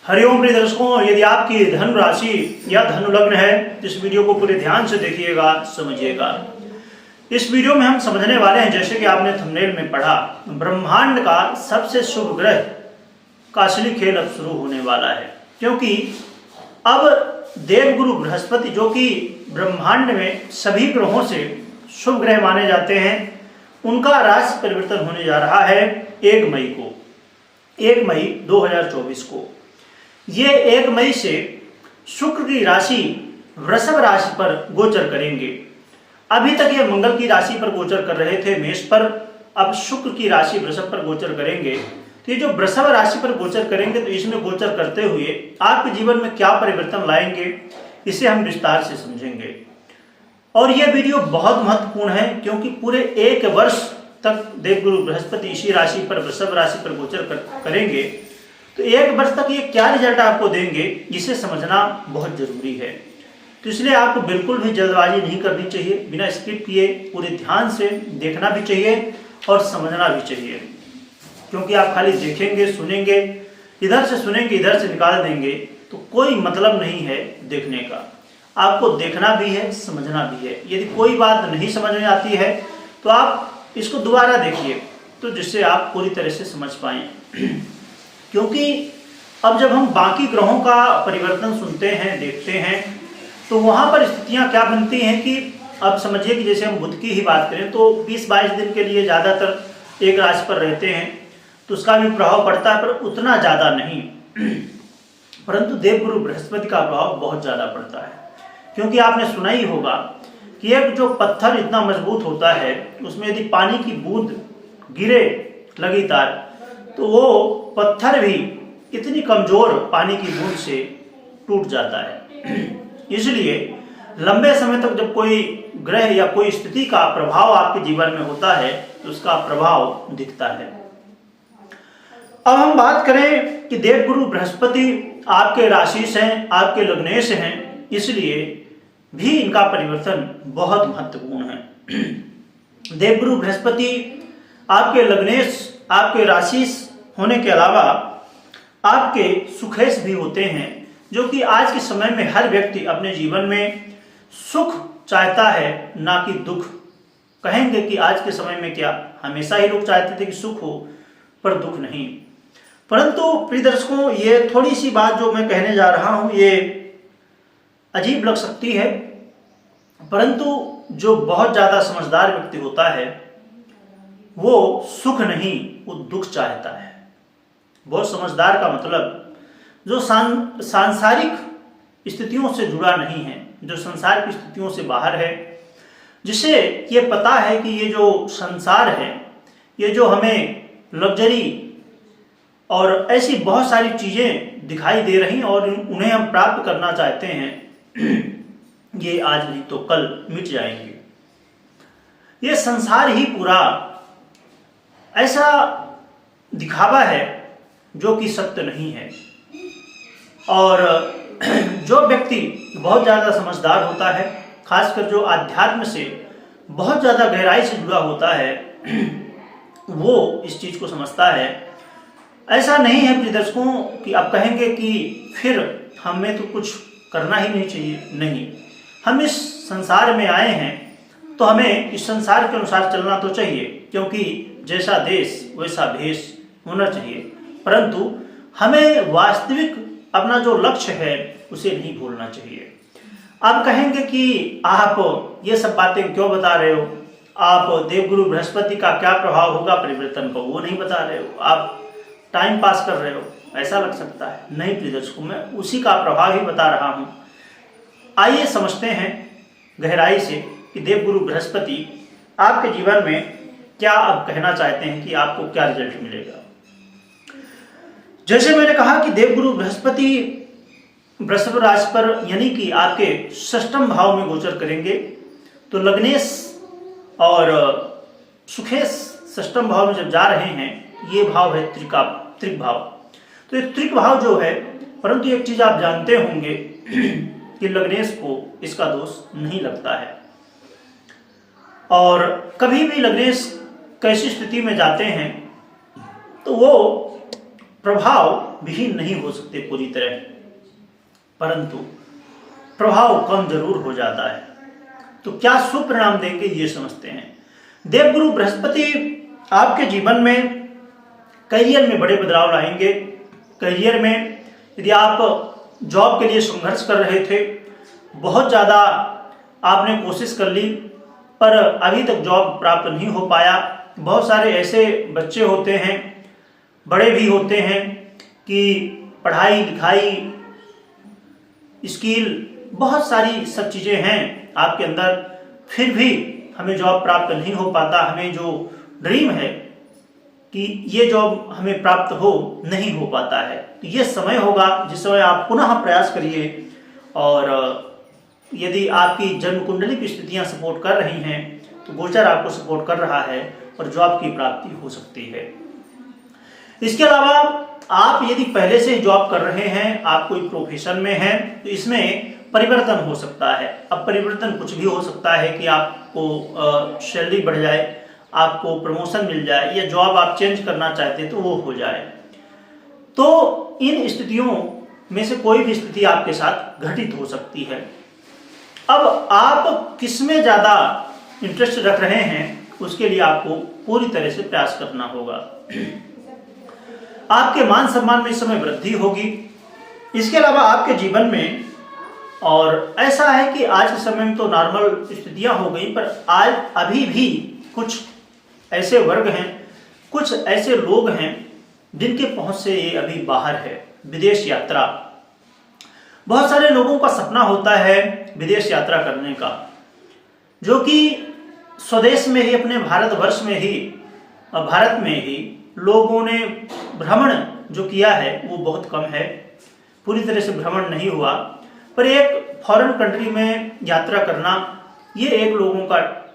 हरिओम प्रिय दर्शकों, यदि आपकी धन राशि या धनु लग्न है तो इस वीडियो को पूरे ध्यान से देखिएगा, समझिएगा। इस वीडियो में हम समझने वाले हैं, जैसे कि आपने थंबनेल में पढ़ा, ब्रह्मांड का सबसे शुभ ग्रह का असली खेल अब शुरू होने वाला है। क्योंकि अब देवगुरु बृहस्पति, जो कि ब्रह्मांड में सभी ग्रहों से शुभ ग्रह माने जाते हैं, उनका राशि परिवर्तन होने जा रहा है 1 मई को, 1 मई 2024 को। ये 1 मई से शुक्र की राशि वृषभ राशि पर गोचर करेंगे। अभी तक ये मंगल की राशि पर गोचर कर रहे थे, मेष पर, अब शुक्र की राशि वृषभ पर गोचर करेंगे। तो ये जो वृषभ राशि पर गोचर करेंगे, तो इसमें गोचर करते हुए आपके जीवन में क्या परिवर्तन लाएंगे, इसे हम विस्तार से समझेंगे। और यह वीडियो बहुत महत्वपूर्ण है, क्योंकि पूरे 1 वर्ष तक देवगुरु बृहस्पति इसी राशि पर, वृषभ राशि पर गोचर करेंगे। तो 1 वर्ष तक ये क्या रिजल्ट आपको देंगे, इसे समझना बहुत जरूरी है। तो इसलिए आपको बिल्कुल भी जल्दबाजी नहीं करनी चाहिए, बिना स्किप किए पूरे ध्यान से देखना भी चाहिए और समझना भी चाहिए। क्योंकि आप खाली देखेंगे, सुनेंगे, इधर से सुनेंगे इधर से निकाल देंगे, तो कोई मतलब नहीं है देखने का। आपको देखना भी है, समझना भी है। यदि कोई बात नहीं समझ में आती है तो आप इसको दोबारा देखिए, तो जिससे आप पूरी तरह से समझ पाएं। क्योंकि अब जब हम बाकी ग्रहों का परिवर्तन सुनते हैं, देखते हैं, तो वहां पर स्थितियां क्या बनती हैं कि अब समझिए कि जैसे हम बुध की ही बात करें तो 20-22 दिन के लिए ज़्यादातर एक राशि पर रहते हैं, तो उसका भी प्रभाव पड़ता है, पर उतना ज़्यादा नहीं। परंतु देवगुरु बृहस्पति का प्रभाव बहुत ज़्यादा पड़ता है। क्योंकि आपने सुना ही होगा कि एक जो पत्थर इतना मजबूत होता है, उसमें यदि पानी की बूंद गिरे लगातार, तो वो पत्थर भी इतनी कमजोर पानी की बूंद से टूट जाता है। इसलिए लंबे समय तक जब कोई ग्रह या कोई स्थिति का प्रभाव आपके जीवन में होता है, तो उसका प्रभाव दिखता है। अब हम बात करें कि देवगुरु बृहस्पति आपके राशि से हैं, आपके लग्नेश हैं, इसलिए भी इनका परिवर्तन बहुत महत्वपूर्ण है। देवगुरु बृहस्पति आपके लग्नेश, आपके राशि होने के अलावा आपके सुखेश भी होते हैं, जो कि आज के समय में हर व्यक्ति अपने जीवन में सुख चाहता है, ना कि दुख। कहेंगे कि आज के समय में क्या, हमेशा ही लोग चाहते थे कि सुख हो, पर दुख नहीं। परंतु प्रिय दर्शकों, ये थोड़ी सी बात जो मैं कहने जा रहा हूं, ये अजीब लग सकती है, परंतु जो बहुत ज्यादा समझदार व्यक्ति होता है, वो सुख नहीं, वो दुख चाहता है। बहुत समझदार का मतलब जो सांसारिक स्थितियों से जुड़ा नहीं है, जो संसार की स्थितियों से बाहर है, जिसे ये पता है कि ये जो संसार है, ये जो हमें लग्जरी और ऐसी बहुत सारी चीजें दिखाई दे रही हैं और उन्हें हम प्राप्त करना चाहते हैं, ये आज नहीं तो कल मिट जाएंगे। ये संसार ही पूरा ऐसा दिखावा है जो कि सत्य नहीं है। और जो व्यक्ति बहुत ज़्यादा समझदार होता है, खासकर जो अध्यात्म से बहुत ज़्यादा गहराई से जुड़ा होता है, वो इस चीज़ को समझता है। ऐसा नहीं है प्रिय दर्शकों कि आप कहेंगे कि फिर हमें तो कुछ करना ही नहीं चाहिए। नहीं, हम इस संसार में आए हैं तो हमें इस संसार के अनुसार चलना तो चाहिए, क्योंकि जैसा देश वैसा भेष होना चाहिए। परंतु हमें वास्तविक अपना जो लक्ष्य है उसे नहीं भूलना चाहिए। आप कहेंगे कि आप ये सब बातें क्यों बता रहे हो, आप देवगुरु बृहस्पति का क्या प्रभाव होगा परिवर्तन को, वो नहीं बता रहे हो, आप टाइम पास कर रहे हो, ऐसा लग सकता है। नहीं प्रिय दर्शकों, मैं उसी का प्रभाव ही बता रहा हूँ। आइए समझते हैं गहराई से कि देवगुरु बृहस्पति आपके जीवन में क्या अब कहना चाहते हैं, कि आपको क्या रिजल्ट मिलेगा। जैसे मैंने कहा कि देवगुरु बृहस्पति वृषभ राशि पर, यानी कि आपके 6ष्ठम भाव में गोचर करेंगे, तो लग्नेश और सुखेश 6ष्ठम भाव में जब जा रहे हैं, ये भाव है त्रिक भाव। तो एक त्रिक भाव जो है, परंतु एक चीज आप जानते होंगे कि लग्नेश को इसका दोष नहीं लगता है। और कभी भी लग्नेश कैसी स्थिति में जाते हैं, तो वो प्रभाव विहीन नहीं हो सकते पूरी तरह, परंतु प्रभाव कम जरूर हो जाता है। तो क्या शुभ परिणाम देंगे ये समझते हैं। देवगुरु बृहस्पति आपके जीवन में करियर में बड़े बदलाव लाएंगे। करियर में यदि आप जॉब के लिए संघर्ष कर रहे थे, बहुत ज़्यादा आपने कोशिश कर ली पर अभी तक जॉब प्राप्त नहीं हो पाया। बहुत सारे ऐसे बच्चे होते हैं, बड़े भी होते हैं कि पढ़ाई लिखाई स्किल बहुत सारी सब चीज़ें हैं आपके अंदर, फिर भी हमें जॉब प्राप्त नहीं हो पाता। हमें जो ड्रीम है कि ये जॉब हमें प्राप्त हो, नहीं हो पाता है। तो ये समय होगा जिस समय आप पुनः प्रयास करिए, और यदि आपकी जन्म कुंडली की स्थितियां सपोर्ट कर रही हैं तो गोचर आपको सपोर्ट कर रहा है और जॉब की प्राप्ति हो सकती है। इसके अलावा आप यदि पहले से जॉब कर रहे हैं, आप कोई प्रोफेशन में हैं, तो इसमें परिवर्तन हो सकता है। अब परिवर्तन कुछ भी हो सकता है कि आपको सैलरी बढ़ जाए, आपको प्रमोशन मिल जाए, या जॉब आप चेंज करना चाहते हैं तो वो हो जाए। तो इन स्थितियों में से कोई भी स्थिति आपके साथ घटित हो सकती है। अब आप किस में ज़्यादा इंटरेस्ट रख रहे हैं, उसके लिए आपको पूरी तरह से प्रयास करना होगा। आपके मान सम्मान में इस समय वृद्धि होगी। इसके अलावा आपके जीवन में, और ऐसा है कि आज के समय में तो नॉर्मल स्थितियां हो गई, पर आज अभी भी कुछ ऐसे वर्ग हैं, कुछ ऐसे लोग हैं जिनके पहुंच से ये अभी बाहर है। विदेश यात्रा, बहुत सारे लोगों का सपना होता है विदेश यात्रा करने का, जो कि स्वदेश में ही, अपने भारतवर्ष में ही, भारत में ही लोगों ने भ्रमण जो किया है वो बहुत कम है। पूरी तरह से भ्रमण नहीं हुआ, पर एक फॉरेन कंट्री में यात्रा करना ये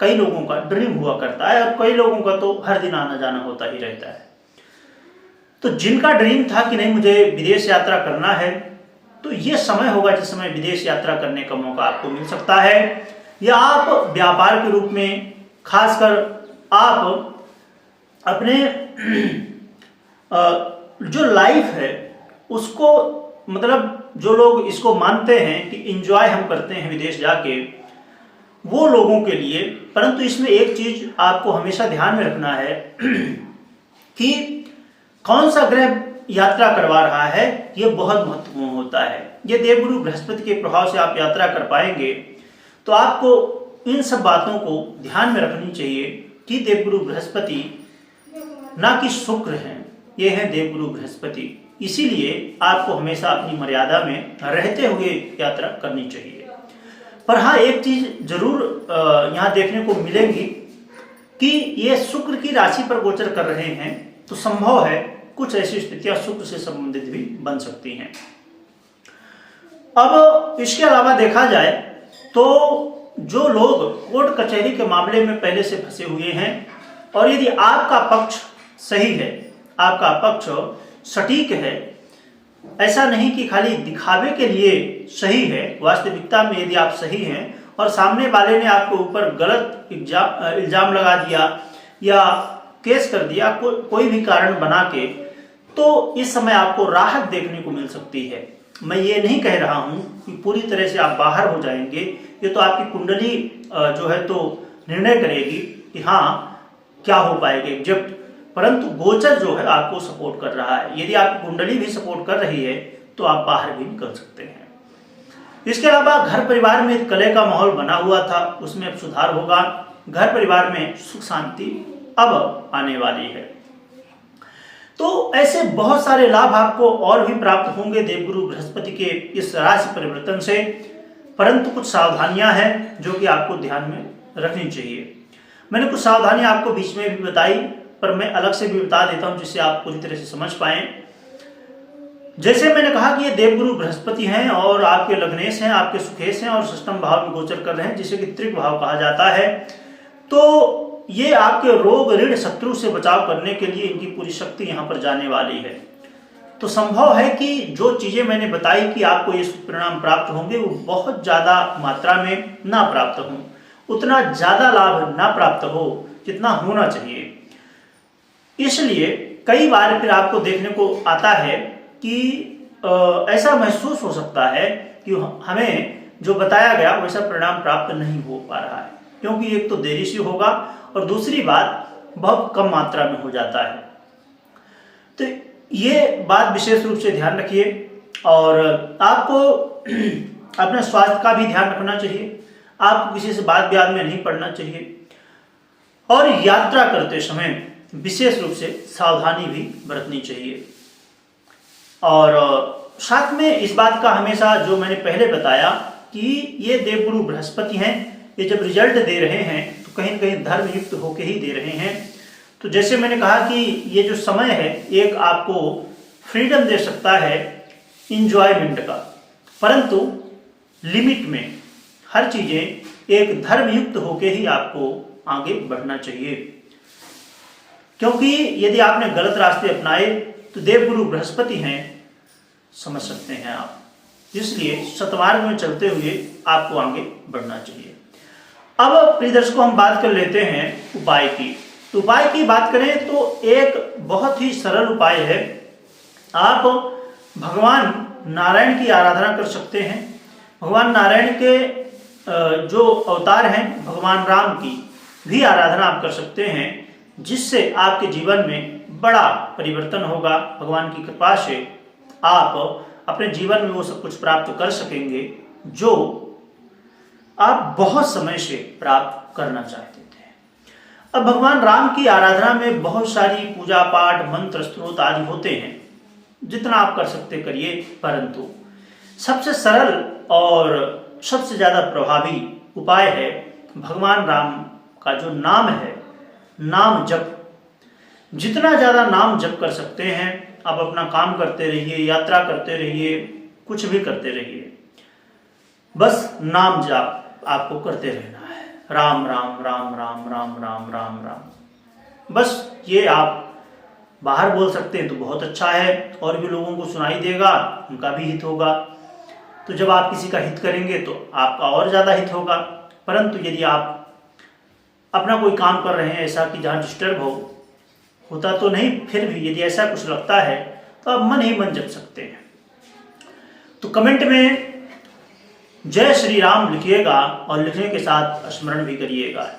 कई लोगों का ड्रीम हुआ करता है, और कई लोगों का तो हर दिन आना जाना होता ही रहता है। तो जिनका ड्रीम था कि नहीं मुझे विदेश यात्रा करना है, तो ये समय होगा जिस समय विदेश यात्रा करने का मौका आपको मिल सकता है। या आप व्यापार के रूप में, खासकर आप अपने जो लाइफ है उसको, मतलब जो लोग इसको मानते हैं कि एंजॉय हम करते हैं विदेश जाके, वो लोगों के लिए। परंतु इसमें एक चीज आपको हमेशा ध्यान में रखना है कि कौन सा ग्रह यात्रा करवा रहा है, ये बहुत महत्वपूर्ण होता है। ये देवगुरु बृहस्पति के प्रभाव से आप यात्रा कर पाएंगे, तो आपको इन सब बातों को ध्यान में रखनी चाहिए कि देवगुरु बृहस्पति ना कि शुक्र हैं, ये हैं देवगुरु बृहस्पति। इसीलिए आपको हमेशा अपनी मर्यादा में रहते हुए यात्रा करनी चाहिए। पर हाँ, एक चीज जरूर यहाँ देखने को मिलेगी कि ये शुक्र की राशि पर गोचर कर रहे हैं, तो संभव है कुछ ऐसी स्थितियां शुक्र से संबंधित भी बन सकती हैं। अब इसके अलावा देखा जाए तो जो लोग कोर्ट कचहरी के मामले में पहले से फंसे हुए हैं, और यदि आपका पक्ष सही है, आपका पक्ष सटीक है, ऐसा नहीं कि खाली दिखावे के लिए सही है, वास्तविकता में यदि आप सही हैं और सामने वाले ने आपके ऊपर गलत इल्जाम लगा दिया या केस कर दिया, कोई भी कारण बना के, तो इस समय आपको राहत देखने को मिल सकती है। मैं ये नहीं कह रहा हूं कि पूरी तरह से आप बाहर हो जाएंगे, ये तो आपकी कुंडली जो है तो निर्णय करेगी कि हाँ क्या हो पाएगा एग्जैक्ट, परंतु गोचर जो है आपको सपोर्ट कर रहा है। यदि आपकी कुंडली भी सपोर्ट कर रही है तो आप बाहर भी निकल सकते हैं। इसके अलावा घर परिवार में कलह का माहौल बना हुआ था, उसमें अब सुधार होगा। घर परिवार में सुख शांति अब आने वाली है। तो ऐसे बहुत सारे लाभ आपको और भी प्राप्त होंगे देवगुरु बृहस्पति के इस राशि परिवर्तन से, परंतु कुछ सावधानियां हैं जो कि आपको ध्यान में रखनी चाहिए। मैंने कुछ सावधानियां आपको बीच में भी बताई, पर मैं अलग से भी बता देता हूं जिससे आप पूरी तरह से समझ पाएं। जैसे मैंने कहा कि ये देवगुरु बृहस्पति हैं और आपके लग्नेश हैं, आपके सुखेश हैं और षष्ठम भाव में गोचर कर रहे हैं, जिसे कि त्रिक भाव कहा जाता है। तो ये आपके रोग ऋण शत्रु से बचाव करने के लिए इनकी पूरी शक्ति यहाँ पर जाने वाली है। तो संभव है कि जो चीजें मैंने बताई कि आपको ये परिणाम प्राप्त होंगे, वो बहुत ज्यादा मात्रा में ना प्राप्त हो, उतना ज्यादा लाभ ना प्राप्त हो जितना होना चाहिए। इसलिए कई बार फिर आपको देखने को आता है कि ऐसा महसूस हो सकता है कि हमें जो बताया गया वैसा परिणाम प्राप्त नहीं हो पा रहा है, क्योंकि एक तो देरी से होगा और दूसरी बात बहुत कम मात्रा में हो जाता है। तो ये बात विशेष रूप से ध्यान रखिए और आपको अपने स्वास्थ्य का भी ध्यान रखना चाहिए। आपको किसी से बात ब्याद में नहीं पड़ना चाहिए और यात्रा करते समय विशेष रूप से सावधानी भी बरतनी चाहिए। और साथ में इस बात का हमेशा, जो मैंने पहले बताया कि ये देवगुरु बृहस्पति हैं, ये जब रिजल्ट दे रहे हैं तो कहीं न कहीं धर्मयुक्त होके ही दे रहे हैं। तो जैसे मैंने कहा कि ये जो समय है एक आपको फ्रीडम दे सकता है इंजॉयमेंट का, परंतु लिमिट में हर चीजें एक धर्मयुक्त होके ही आपको आगे बढ़ना चाहिए, क्योंकि यदि आपने गलत रास्ते अपनाए तो देवगुरु बृहस्पति हैं, समझ सकते हैं आप। इसलिए सतमार्ग में चलते हुए आपको आगे बढ़ना चाहिए। अब प्रिय दर्शकों, हम बात कर लेते हैं उपाय की। तो उपाय की बात करें तो एक बहुत ही सरल उपाय है। आप भगवान नारायण की आराधना कर सकते हैं। भगवान नारायण के जो अवतार हैं भगवान राम की भी आराधना आप कर सकते हैं, जिससे आपके जीवन में बड़ा परिवर्तन होगा। भगवान की कृपा से आप अपने जीवन में वो सब कुछ प्राप्त कर सकेंगे जो आप बहुत समय से प्राप्त करना चाहते थे। अब भगवान राम की आराधना में बहुत सारी पूजा पाठ, मंत्र, स्तोत्र आदि होते हैं, जितना आप कर सकते करिए, परंतु सबसे सरल और सबसे ज्यादा प्रभावी उपाय है भगवान राम का जो नाम है, नाम जप। जितना ज्यादा नाम जप कर सकते हैं आप अपना काम करते रहिए, यात्रा करते रहिए, कुछ भी करते रहिए, बस नाम जाप आपको करते रहना है। राम राम राम राम राम राम राम राम, बस ये आप बाहर बोल सकते हैं तो बहुत अच्छा है, और भी लोगों को सुनाई देगा, उनका भी हित होगा। तो जब आप किसी का हित करेंगे तो आपका और ज्यादा हित होगा। परंतु यदि आप अपना कोई काम कर रहे हैं ऐसा कि जहाँ डिस्टर्ब होता तो नहीं, फिर भी यदि ऐसा कुछ लगता है तो आप मन ही मन जप सकते हैं। तो कमेंट में जय श्री राम लिखिएगा और लिखने के साथ स्मरण भी करिएगा।